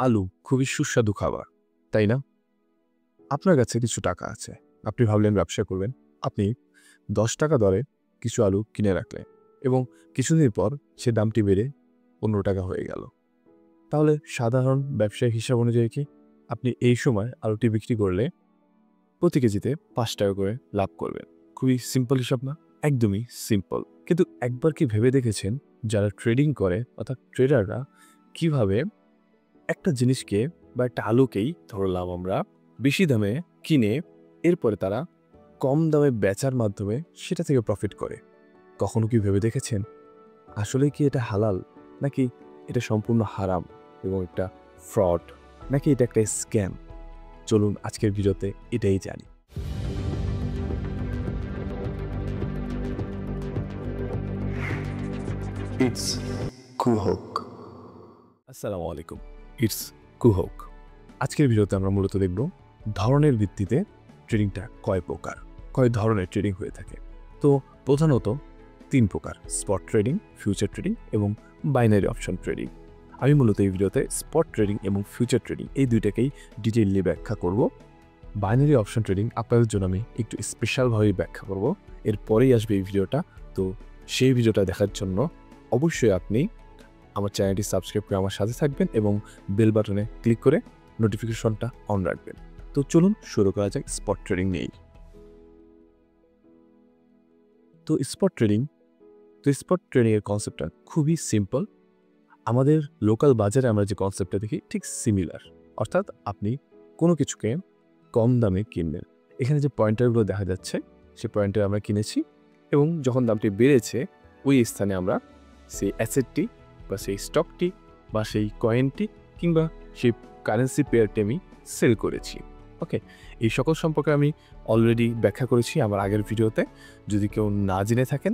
আলু খুবই সুস্বাদু খাবার, তাই না? আপনার কাছে কিছু টাকা আছে। আপনি ভাবলেন ব্যবসা করবেন। আপনি ৳১০ দরে কিছু আলু কিনে রাখলেন এবং কিছুদিন পর সে দামটি বেড়ে ৳১৫ হয়ে গেল। তাহলে সাধারণ ব্যবসায়িক হিসাব অনুযায়ী কি আপনি এই সময় আলুটি বিক্রি করলে প্রতি কেজিতে ৳৫ করে লাভ করবেন? খুবই সিম্পল হিসাব না? একদমই সিম্পল। কিন্তু একবার কি ভেবে দেখেছেন যারা ট্রেডিং করে অর্থাৎ ট্রেডাররা কিভাবে একটা জিনিসকে বা একটা আলুকেই ধরলাম আমরা বেশি দামে কিনে এরপরে তারা কম দামে বেচার মাধ্যমে সেটা থেকে প্রফিট করে? কখনো কি ভেবে দেখেছেন আসলে কি এটা হালাল নাকি এটা সম্পূর্ণ হারাম এবং একটা ফ্রড, নাকি এটা একটা স্ক্যাম? চলুন আজকের ভিডিওতে এটাই জানি। ইটস কুহক। আসসালামু আলাইকুম, ইটস কুহক। আজকের ভিডিওতে আমরা মূলত দেখব ধরনের ভিত্তিতে ট্রেডিংটা কয় প্রকার, কয় ধরনের ট্রেডিং হয়ে থাকে। তো প্রধানত ৩ প্রকার: স্পট ট্রেডিং, ফিউচার ট্রেডিং এবং বাইনারি অপশন ট্রেডিং। আমি মূলত এই ভিডিওতে স্পট ট্রেডিং এবং ফিউচার ট্রেডিং এই দুইটাকেই ডিটেইলি ব্যাখ্যা করব। বাইনারি অপশন ট্রেডিং আপনাদের জন্য আমি একটু স্পেশালভাবে ব্যাখ্যা করব, এরপরেই আসবে এই ভিডিওটা। তো সেই ভিডিওটা দেখার জন্য অবশ্যই আপনি আমার চ্যানেলটি সাবস্ক্রাইব করে আমার সাথে থাকবেন এবং বেল বাটনে ক্লিক করে নোটিফিকেশনটা অন রাখবেন। তো চলুন শুরু করা যাক স্পট ট্রেডিং নিয়েই। তো স্পট ট্রেডিংয়ের কনসেপ্টটা খুবই সিম্পল। আমাদের লোকাল বাজারে আমরা যে কনসেপ্টটা দেখি ঠিক সিমিলার। অর্থাৎ আপনি কোনো কিছুকে কম দামে কিনবেন। এখানে যে পয়েন্টারগুলো দেখা যাচ্ছে সে পয়েন্টার আমরা কিনেছি এবং যখন দামটি বেড়েছে ওই স্থানে আমরা সেই অ্যাসেটটি বা সেই স্টকটি বা সেই কয়েনটি কিংবা সেই কারেন্সি পেয়ারটি আমি সেল করেছি। ওকে, এই সকল সম্পর্কে আমি অলরেডি ব্যাখ্যা করেছি আমার আগের ভিডিওতে। যদি কেউ না জেনে থাকেন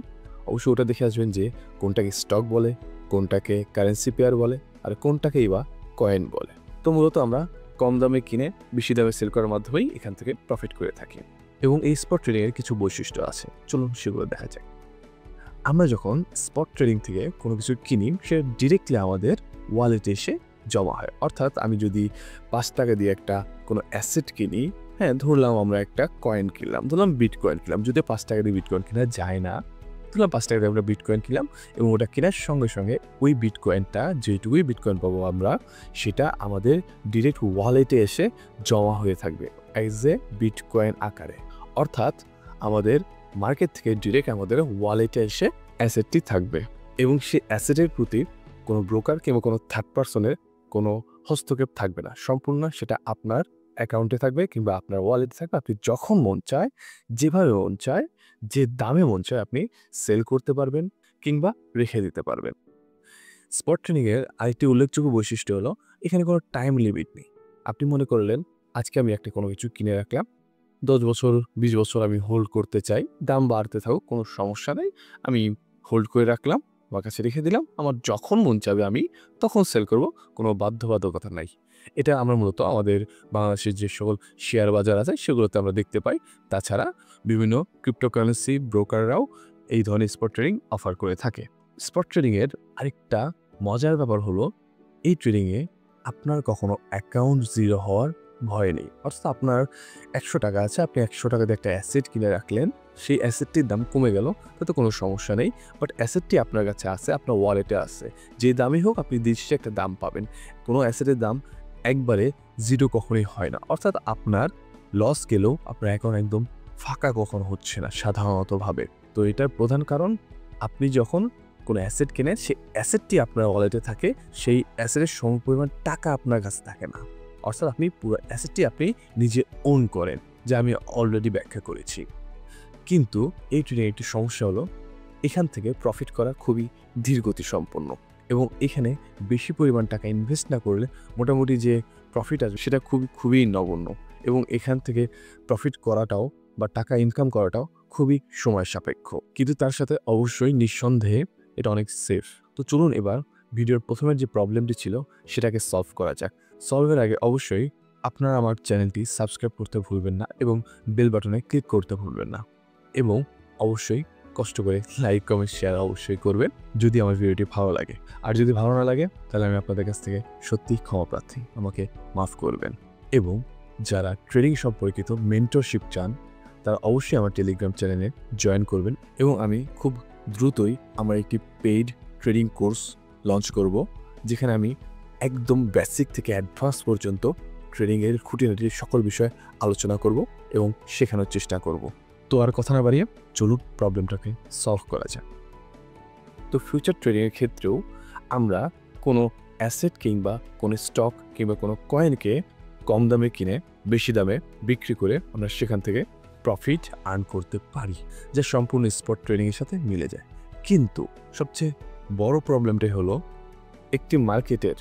অবশ্যই ওটা দেখে আসবেন যে কোনটাকে স্টক বলে, কোনটাকে কারেন্সি পেয়ার বলে, আর কোনটাকেই বা কয়েন বলে। তো মূলত আমরা কম দামে কিনে বেশি দামে সেল করার মাধ্যমেই এখান থেকে প্রফিট করে থাকি এবং এই স্পট ট্রেডিংয়ের কিছু বৈশিষ্ট্য আছে, চলুন সেগুলো দেখা যাক। আমরা যখন স্পট ট্রেডিং থেকে কোনো কিছু কিনি সে ডিরেক্টলি আমাদের ওয়ালেটে এসে জমা হয়। অর্থাৎ আমি যদি ৳৫ দিয়ে একটা কোনো অ্যাসেট কিনি, হ্যাঁ ধরলাম আমরা একটা কয়েন কিনলাম, ধরলাম বিটকয়েন কিনলাম। যদি ৳৫ দিয়ে বিটকয়েন কেনা যায় না, ধরলাম ৳৫ দিয়ে আমরা বিটকয়েন কিনলাম এবং ওটা কেনার সঙ্গে সঙ্গে ওই বিটকয়েনটা যেটুকুই বিটকয়েন পাবো আমরা সেটা আমাদের ডিরেক্ট ওয়ালেটে এসে জমা হয়ে থাকবে অ্যাজ এ বিটকয়েন আকারে। অর্থাৎ আমাদের মার্কেট থেকে ডিরেক্ট আমাদের ওয়ালেটে এসে অ্যাসেটটি থাকবে এবং সেই অ্যাসেটের প্রতি কোনো ব্রোকার কিংবা কোনো থার্ড পার্সনের কোনো হস্তক্ষেপ থাকবে না। সম্পূর্ণ সেটা আপনার অ্যাকাউন্টে থাকবে কিংবা আপনার ওয়ালেটে থাকবে। আপনি যখন মন চায়, যেভাবে মন চায়, যে দামে মন চায় আপনি সেল করতে পারবেন কিংবা রেখে দিতে পারবেন। স্পট ট্রেডিংয়ের আরেকটি উল্লেখযোগ্য বৈশিষ্ট্য হলো এখানে কোনো টাইম লিমিট নেই। আপনি মনে করলেন আজকে আমি একটা কোনো কিছু কিনে রাখলাম, ১০ বছর ২০ বছর আমি হোল্ড করতে চাই, দাম বাড়তে থাকুক কোনো সমস্যা নেই, আমি হোল্ড করে রাখলাম, আমার কাছে রেখে দিলাম, আমার যখন মন চাবে আমি তখন সেল করব, কোনো বাধ্যবাধকতা নাই। এটা আমরা মূলত আমাদের বাংলাদেশের যে সকল শেয়ার বাজার আছে সেগুলোতে আমরা দেখতে পাই। তাছাড়া বিভিন্ন ক্রিপ্টোকারেন্সি ব্রোকাররাও এই ধরনের স্পট ট্রেডিং অফার করে থাকে। স্পট ট্রেডিংয়ের আরেকটা মজার ব্যাপার হলো এই ট্রেডিংয়ে আপনার কখনো অ্যাকাউন্ট জিরো হওয়ার ভয় নেই। অর্থাৎ আপনার ৳১০০ আছে, আপনি ৳১০০ দিয়ে একটা অ্যাসেট কিনে রাখলেন, সেই অ্যাসেটটির দাম কমে গেল, তাতে কোনো সমস্যা নেই। বাট অ্যাসেটটি আপনার কাছে আছে, আপনার ওয়ালেটে আছে। যে দামই হোক আপনি দিন শেষে একটা দাম পাবেন। কোনো অ্যাসেটের দাম একবারে জিরো কখনোই হয় না। অর্থাৎ আপনার লস গেলেও আপনার অ্যাকাউন্ট একদম ফাঁকা কখনো হচ্ছে না সাধারণতভাবে। তো এটার প্রধান কারণ আপনি যখন কোনো অ্যাসেট কেনেন সেই অ্যাসেটটি আপনার ওয়ালেটে থাকে, সেই অ্যাসেটের সমপরিমাণ টাকা আপনার কাছে থাকে না। অর্থাৎ আপনি পুরো অ্যাসেটটি আপনি নিজে ওন করেন, যা আমি অলরেডি ব্যাখ্যা করেছি। কিন্তু এই ট্রেডিংয়ের একটি সমস্যা হলো এখান থেকে প্রফিট করা খুবই ধীরগতি সম্পন্ন এবং এখানে বেশি পরিমাণ টাকা ইনভেস্ট না করলে মোটামুটি যে প্রফিট আসবে সেটা খুবই নগণ্য এবং এখান থেকে প্রফিট করাটাও বা টাকা ইনকাম করাটাও খুবই সময় সাপেক্ষ। কিন্তু তার সাথে অবশ্যই নিঃসন্দেহে এটা অনেক সেফ। তো চলুন এবার ভিডিওর প্রথমের যে প্রবলেমটি ছিল সেটাকে সলভ করা যাক। সলভের আগে অবশ্যই আপনারা আমার চ্যানেলটি সাবস্ক্রাইব করতে ভুলবেন না এবং বেল বাটনে ক্লিক করতে ভুলবেন না এবং অবশ্যই কষ্ট করে লাইক কমেন্ট শেয়ার অবশ্যই করবেন যদি আমার ভিডিওটি ভালো লাগে। আর যদি ভালো না লাগে তাহলে আমি আপনাদের কাছ থেকে সত্যিই ক্ষমা প্রার্থী, আমাকে মাফ করবেন। এবং যারা ট্রেডিং সম্পর্কিত মেন্টরশিপ চান তারা অবশ্যই আমার টেলিগ্রাম চ্যানেলে জয়েন করবেন। এবং আমি খুব দ্রুতই আমার একটি পেইড ট্রেডিং কোর্স লঞ্চ করব, যেখানে আমি একদম বেসিক থেকে অ্যাডভান্স পর্যন্ত ট্রেডিংয়ের খুঁটিনাটি সকল বিষয়ে আলোচনা করব এবং শেখানোর চেষ্টা করব। তো আর কথা না বাড়িয়ে চলুন প্রবলেমটাকে সলভ করা যায়। তো ফিউচার ট্রেডিংয়ের ক্ষেত্রেও আমরা কোনো অ্যাসেট কিংবা কোনো স্টক কিংবা কোনো কয়েনকে কম দামে কিনে বেশি দামে বিক্রি করে আমরা সেখান থেকে প্রফিট আর্ন করতে পারি, যা সম্পূর্ণ স্পট ট্রেডিংয়ের সাথে মিলে যায়। কিন্তু সবচেয়ে বড় প্রবলেমটাই হলো একটি মার্কেটের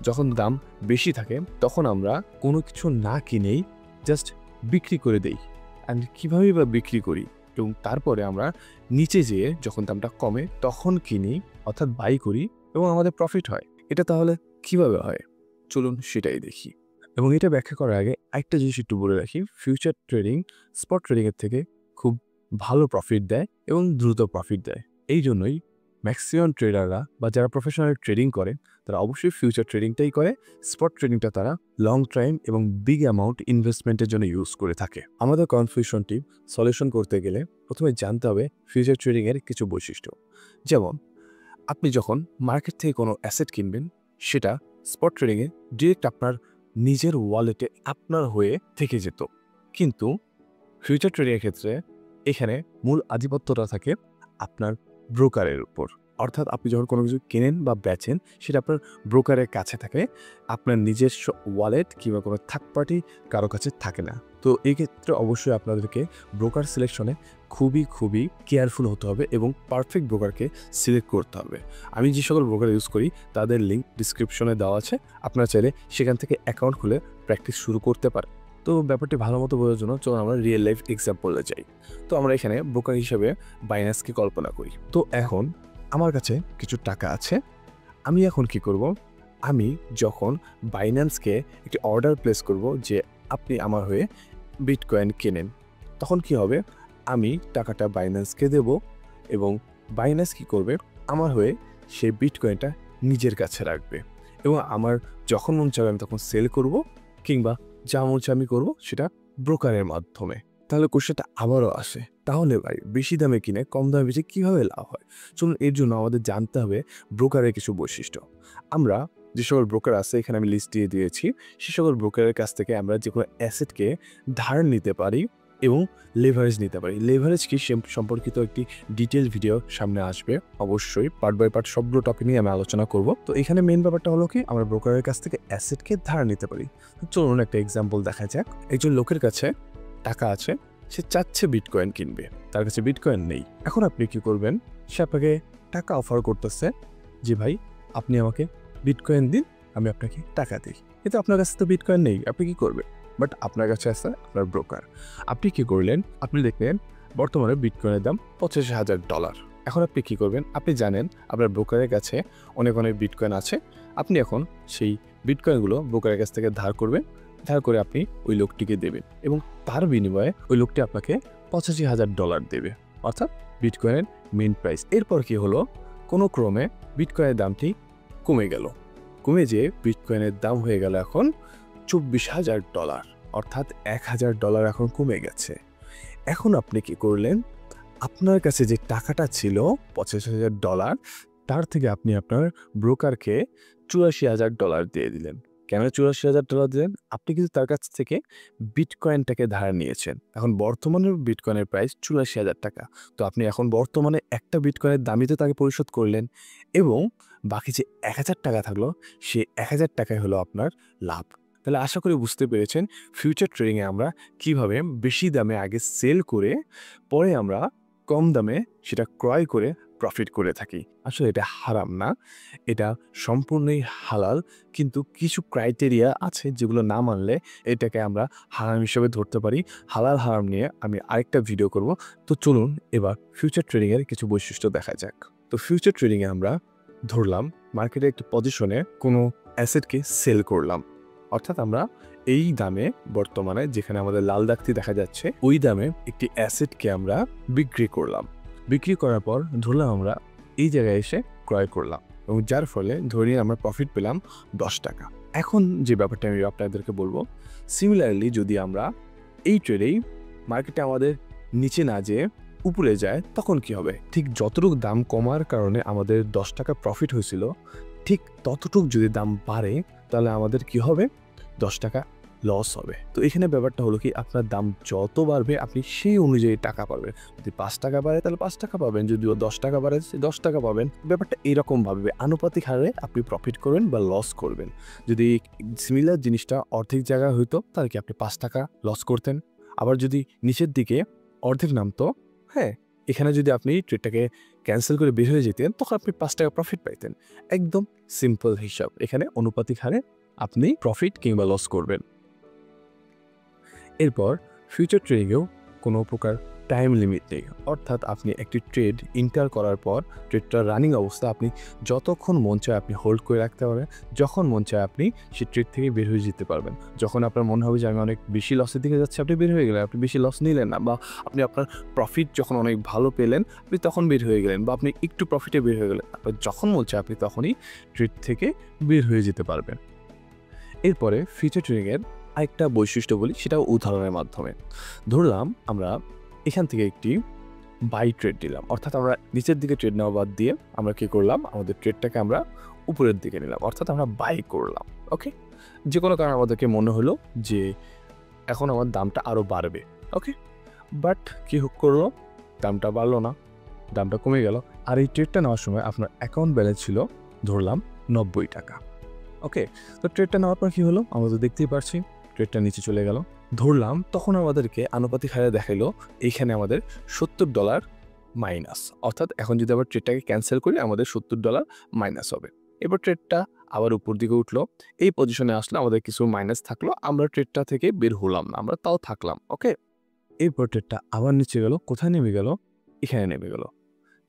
যখন দাম বেশি থাকে তখন আমরা কোনো কিছু না কিনেই জাস্ট বিক্রি করে দেই। অ্যান্ড কীভাবেই বা বিক্রি করি এবং তারপরে আমরা নিচে যেয়ে যখন দামটা কমে তখন কিনি, অর্থাৎ বাই করি এবং আমাদের প্রফিট হয়। এটা তাহলে কিভাবে হয় চলুন সেটাই দেখি। এবং এটা ব্যাখ্যা করার আগে একটা জিনিস একটু বলে রাখি, ফিউচার ট্রেডিং স্পট ট্রেডিংয়ের থেকে খুব ভালো প্রফিট দেয় এবং দ্রুত প্রফিট দেয়। এই জন্যই ম্যাক্সিমাম ট্রেডাররা বা যারা প্রফেশনাল ট্রেডিং করে তারা অবশ্যই ফিউচার ট্রেডিংটাই করে। স্পট ট্রেডিংটা তারা লং টাইম এবং বিগ অ্যামাউন্ট ইনভেস্টমেন্টের জন্য ইউজ করে থাকে। আমাদের কনফিউশনটি সলিউশন করতে গেলে প্রথমে জানতে হবে ফিউচার ট্রেডিংয়ের কিছু বৈশিষ্ট্য। যেমন আপনি যখন মার্কেট থেকে কোনো অ্যাসেট কিনবেন সেটা স্পট ট্রেডিংয়ে ডিরেক্ট আপনার নিজের ওয়ালেটে আপনার হয়ে থেকে যেত, কিন্তু ফিউচার ট্রেডিংয়ের ক্ষেত্রে এখানে মূল আধিপত্যটা থাকে আপনার ব্রোকারের উপর। অর্থাৎ আপনি যখন কোনো কিছু কেনেন বা বেচেন সেটা আপনার ব্রোকারের কাছে থাকে, আপনার নিজস্ব ওয়ালেট কিংবা কোনো থার্ড পার্টি কারো কাছে থাকে না। তো এই ক্ষেত্রে অবশ্যই আপনাদেরকে ব্রোকার সিলেকশনে খুবই কেয়ারফুল হতে হবে এবং পারফেক্ট ব্রোকারকে সিলেক্ট করতে হবে। আমি যে সকল ব্রোকার ইউজ করি তাদের লিঙ্ক ডিসক্রিপশনে দেওয়া আছে, আপনারা চাইলে সেখান থেকে অ্যাকাউন্ট খুলে প্র্যাকটিস শুরু করতে পারেন। তো ব্যাপারটি ভালো মতো বোঝার জন্য চলুন আমরা রিয়েল লাইফ এক্সাম্পলে যাই। তো আমরা এখানে ব্রোকার হিসেবে বাইন্যান্সকে কল্পনা করি। তো এখন আমার কাছে কিছু টাকা আছে, আমি এখন কি করব, আমি যখন বাইন্যান্সকে একটি অর্ডার প্লেস করব যে আপনি আমার হয়ে বিটকয়েন কেনেন, তখন কি হবে, আমি টাকাটা বাইন্যান্সকে দেব এবং বাইন্যান্স কি করবে, আমার হয়ে সেই বিটকয়েনটা নিজের কাছে রাখবে এবং আমার যখন মন চাবে আমি তখন সেল করব কিংবা যা মন চায় আমি করবো সেটা ব্রোকারের মাধ্যমে। তাহলে কোশ্চেনটা আবারও আসে, তাহলে ভাই বেশি দামে কিনে কম দামে বেশি কীভাবে লাভ হয়? চলুন এর জন্য আমাদের জানতে হবে ব্রোকারের কিছু বৈশিষ্ট্য। আমরা যে সকল ব্রোকার আছে এখানে আমি লিস্ট দিয়ে দিয়েছি, সে সকল ব্রোকারের কাছ থেকে আমরা যে কোনো অ্যাসেটকে ধার নিতে পারি এবং লেভারেজ নিতে পারি। লেভারেজ কি সম্পর্কিত একটি ডিটেল ভিডিও সামনে আসবে, অবশ্যই পার্ট বাই পার্ট সবগুলো টপিক নিয়ে আমি আলোচনা করব। তো এখানে মেন ব্যাপারটা হলো কি, আমরা ব্রোকারের কাছ থেকে অ্যাসেটকে ধার নিতে পারি। চলুন একটা এক্সাম্পল দেখা যাক। একজন লোকের কাছে টাকা আছে, সে চাচ্ছে বিটকয়েন কিনবে, তার কাছে বিটকয়েন নেই। এখন আপনি কি করবেন, সে আপনাকে টাকা অফার করতেছে যে ভাই আপনি আমাকে বিটকয়েন দিন, আমি আপনাকে টাকা দিই। কিন্তু আপনার কাছে তো বিটকয়েন নেই, আপনি কি করবেন? বাট আপনার কাছে আছে আপনার ব্রোকার। আপনি কি করলেন, আপনি দেখলেন বর্তমানে বিটকয়েনের দাম $85,000। এখন আপনি কি করবেন, আপনি জানেন আপনার ব্রোকারের কাছে অনেক বিটকয়েন আছে, আপনি এখন সেই বিটকয়েনগুলো ব্রোকারের কাছ থেকে ধার করবেন, ধার করে আপনি ওই লোকটিকে দেবেন এবং তার বিনিময়ে ওই লোকটি আপনাকে $85,000 দেবে, অর্থাৎ বিটকয়েনের মেন প্রাইস। এরপর কি হলো, কোনো ক্রমে বিটকয়েনের দামটি কমে গেল, কমে যেয়ে বিটকয়েনের দাম হয়ে গেল এখন $24,000, অর্থাৎ $1,000 এখন কমে গেছে। এখন আপনি কি করলেন, আপনার কাছে যে টাকাটা ছিল $85,000 তার থেকে আপনি আপনার ব্রোকারকে $84,000 দিয়ে দিলেন। কেন $84,000 দিলেন? আপনি কিন্তু তার কাছ থেকে বিটকয়েনটাকে ধার নিয়েছেন। এখন বর্তমানে বিটকয়েনের প্রাইস $84,000। তো আপনি এখন বর্তমানে একটা বিটকয়েনের দামই তো তাকে পরিশোধ করলেন এবং বাকি যে $1,000 থাকলো সে $1,000 হলো আপনার লাভ। তাহলে আশা করি বুঝতে পেরেছেন ফিউচার ট্রেডিংয়ে আমরা কিভাবে বেশি দামে আগে সেল করে পরে আমরা কম দামে সেটা ক্রয় করে প্রফিট করে থাকি। আসলে এটা হারাম না, এটা সম্পূর্ণই হালাল, কিন্তু কিছু ক্রাইটেরিয়া আছে যেগুলো না মানলে এটাকে আমরা হারাম হিসেবে ধরতে পারি। হালাল হারাম নিয়ে আমি আরেকটা ভিডিও করব। তো চলুন এবার ফিউচার ট্রেডিংয়ের কিছু বৈশিষ্ট্য দেখা যাক। তো ফিউচার ট্রেডিংয়ে আমরা ধরলাম মার্কেটে একটি পজিশনে কোনো অ্যাসেটকে সেল করলাম, অর্থাৎ আমরা এই দামে বর্তমানে যেখানে আমাদের লাল দাগটি দেখা যাচ্ছে ওই দামে একটি অ্যাসেটকে আমরা বিক্রি করলাম। বিক্রি করার পর ধরলাম আমরা এই জায়গায় এসে ক্রয় করলাম এবং যার ফলে ধরে নিয়ে আমরা প্রফিট পেলাম 10 টাকা। এখন যে ব্যাপারটা আমি আপনাদেরকে বলবো, সিমিলারলি যদি আমরা এই ট্রেডেই মার্কেটে আমাদের নিচে না যেয়ে উপরে যায় তখন কি হবে? ঠিক যতটুকু দাম কমার কারণে আমাদের 10 টাকা প্রফিট হয়েছিল, ঠিক ততটুক যদি দাম বাড়ে তাহলে আমাদের কি হবে? 10 টাকা লস হবে। তো এখানে ব্যাপারটা হলো কি, আপনার দাম যত বাড়বে আপনি সেই অনুযায়ী টাকা পাবেন। যদি 5 টাকা বাড়ে তাহলে 5 টাকা পাবেন, যদি 10 টাকা বাড়ে 10 টাকা পাবেন। ব্যাপারটা এরকমভাবে আনুপাতিক হারে আপনি প্রফিট করবেন বা লস করবেন। যদি সিমিলার জিনিসটা অর্ধেক জায়গায় হইতো তাহলে কি আপনি 5 টাকা লস করতেন। আবার যদি নিচের দিকে অর্ধেক নামতো, হ্যাঁ, এখানে যদি আপনি ট্রেডটাকে ক্যান্সেল করে বের হয়ে যেতেন তখন আপনি 5 টাকা প্রফিট পাইতেন। একদম সিম্পল হিসাব। এখানে অনুপাতিক হারে আপনি প্রফিট কিংবা লস করবেন। এরপর ফিউচার ট্রেডিংয়েও কোনো প্রকার টাইম লিমিট নেই, অর্থাৎ আপনি একটি ট্রেড ইন্টার করার পর ট্রেডটা রানিং অবস্থা আপনি যতক্ষণ মন চায় আপনি হোল্ড করে রাখতে পারবেন, যখন মন চায় আপনি সেই ট্রেড থেকে বের হয়ে যেতে পারবেন। যখন আপনার মনে হবে যে আমি অনেক বেশি লসের দিকে যাচ্ছি, আপনি বের হয়ে গেলেন, আপনি বেশি লস নিলেন না, বা আপনি আপনার প্রফিট যখন অনেক ভালো পেলেন আপনি তখন বের হয়ে গেলেন, বা আপনি একটু প্রফিটে বের হয়ে গেলেন, আপনার যখন মন চায় আপনি তখনই ট্রেড থেকে বের হয়ে যেতে পারবেন। এরপরে ফিউচার ট্রেডিংয়ের আরেকটা বৈশিষ্ট্য বলি, সেটাও উদাহরণের মাধ্যমে। ধরলাম আমরা এখান থেকে একটি বাই ট্রেড নিলাম, অর্থাৎ আমরা নিচের দিকে ট্রেড নেওয়া বাদ দিয়ে আমরা কী করলাম, আমাদের ট্রেডটাকে আমরা উপরের দিকে নিলাম, অর্থাৎ আমরা বাই করলাম। ওকে, যে কোনো কারণে আমাদেরকে মনে হলো যে এখন আমার দামটা আরও বাড়বে। ওকে, বাট কী করলো, দামটা বাড়লো না, দামটা কমে গেল। আর এই ট্রেডটা নেওয়ার সময় আপনার অ্যাকাউন্ট ব্যালেন্স ছিল ধরলাম 90 টাকা। ওকে, তো ট্রেডটা নেওয়ার পর কী হলো, আমরা তো দেখতেই পারছি ট্রেডটা নিচে চলে গেল। ধরলাম তখন আমাদেরকে আনুপাতিক হারে দেখাইলো এইখানে আমাদের $70 মাইনাস, অর্থাৎ এখন যদি আবার ট্রেডটাকে ক্যান্সেল করি আমাদের $70 মাইনাস হবে। এবার ট্রেডটা আবার উপর দিকে উঠলো, এই পজিশনে আসলে আমাদের কিছু মাইনাস থাকলো, আমরা ট্রেডটা থেকে বের হলাম না, আমরা তাও থাকলাম। ওকে, এরপর ট্রেডটা আবার নিচে গেল, কোথায় নেমে গেল? এখানে নেমে গেল।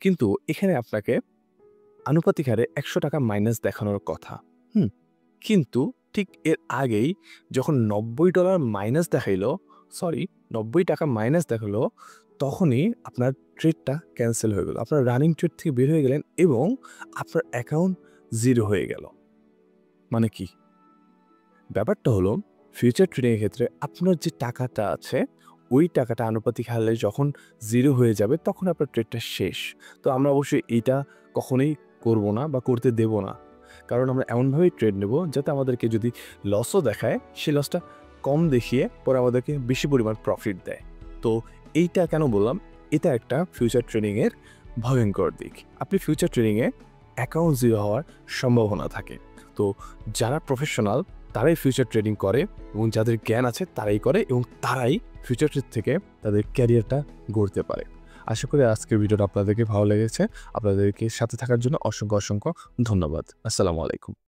কিন্তু এখানে আপনাকে আনুপাতিক হারে 100 টাকা মাইনাস দেখানোর কথা, কিন্তু ঠিক এর আগেই যখন $90 মাইনাস দেখাইলো, সরি 90 টাকা মাইনাস দেখালো, তখনই আপনার ট্রেডটা ক্যান্সেল হয়ে গেল, আপনার রানিং ট্রেড থেকে বের হয়ে গেলেন এবং আপনার অ্যাকাউন্ট জিরো হয়ে গেল। মানে কি ব্যাপারটা হলো, ফিউচার ট্রেডিংয়ের ক্ষেত্রে আপনার যে টাকাটা আছে ওই টাকাটা আনুপাতিক হারে যখন জিরো হয়ে যাবে তখন আপনার ট্রেডটা শেষ। তো আমরা অবশ্যই এইটা কখনোই করব না বা করতে দেব না, কারণ আমরা এমনভাবেই ট্রেড নেব যাতে আমাদেরকে যদি লসও দেখায় সেই লসটা কম দেখিয়ে পরে আমাদেরকে বেশি পরিমাণ প্রফিট দেয়। তো এইটা কেন বললাম, এটা একটা ফিউচার ট্রেডিংয়ের ভয়ঙ্কর দিক। আপনি ফিউচার ট্রেডিংয়ে অ্যাকাউন্ট জিরো হওয়ার সম্ভাবনা থাকে। তো যারা প্রফেশনাল তারাই ফিউচার ট্রেডিং করে এবং যাদের জ্ঞান আছে তারাই করে এবং তারাই ফিউচার ট্রেড থেকে তাদের ক্যারিয়ারটা গড়তে পারে। আশা করি আজকের ভিডিওটা আপনাদেরকে ভালো লেগেছে। আপনাদেরকে সাথে থাকার জন্য অসংখ্য ধন্যবাদ। আসসালামু আলাইকুম।